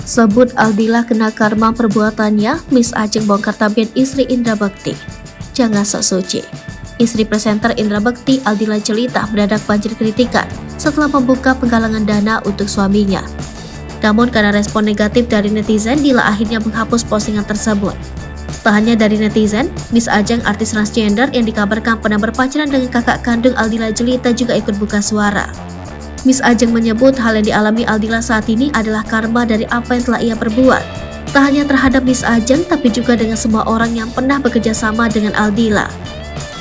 Sebut Aldila kena karma perbuatannya, Miss Ajeng bongkar tabir istri Indra Bekti. Jangan sok suci. Istri presenter Indra Bekti, Aldila Jelita, mendadak banjir kritikan setelah membuka penggalangan dana untuk suaminya. Namun karena respon negatif dari netizen, Dila akhirnya menghapus postingan tersebut. Tak hanya dari netizen, Miss Ajeng, artis transgender yang dikabarkan pernah berpacaran dengan kakak kandung Aldila Jelita, juga ikut buka suara. Miss Ajeng menyebut hal yang dialami Aldila saat ini adalah karma dari apa yang telah ia perbuat. Tak hanya terhadap Miss Ajeng, tapi juga dengan semua orang yang pernah bekerja sama dengan Aldila.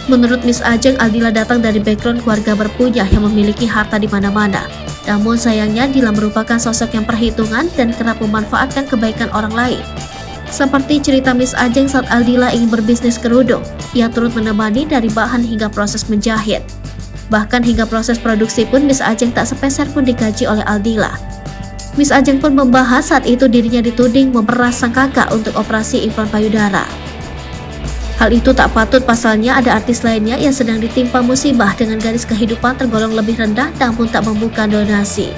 Menurut Miss Ajeng, Aldila datang dari background keluarga berpunya yang memiliki harta di mana-mana. Namun sayangnya Dila merupakan sosok yang perhitungan dan kerap memanfaatkan kebaikan orang lain. Seperti cerita Miss Ajeng saat Aldila ingin berbisnis kerudung, ia turut menemani dari bahan hingga proses menjahit. Bahkan hingga proses produksi pun Miss Ajeng tak sepeser pun digaji oleh Aldila. Miss Ajeng pun membahas saat itu dirinya dituding memeras sang kakak untuk operasi implan payudara. Hal itu tak patut, pasalnya ada artis lainnya yang sedang ditimpa musibah dengan garis kehidupan tergolong lebih rendah namun tak membuka donasi.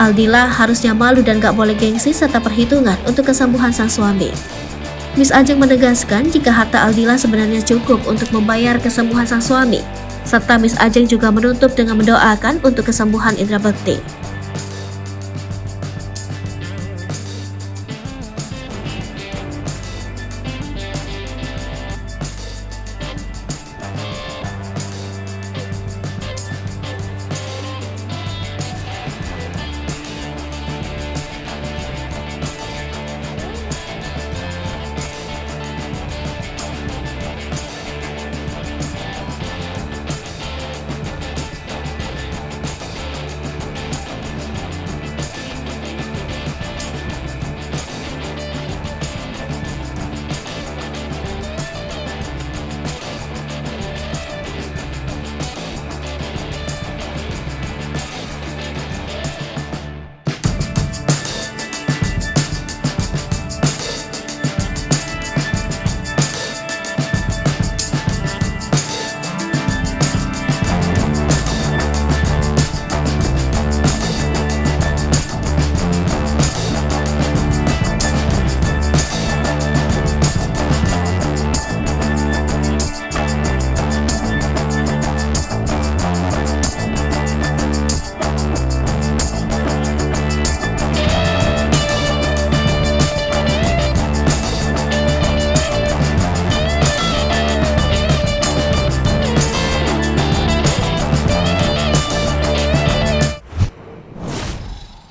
Aldila harusnya malu dan gak boleh gengsi serta perhitungan untuk kesembuhan sang suami. Miss Ajeng menegaskan jika harta Aldila sebenarnya cukup untuk membayar kesembuhan sang suami, serta Miss Ajeng juga menutup dengan mendoakan untuk kesembuhan Indra Bekti.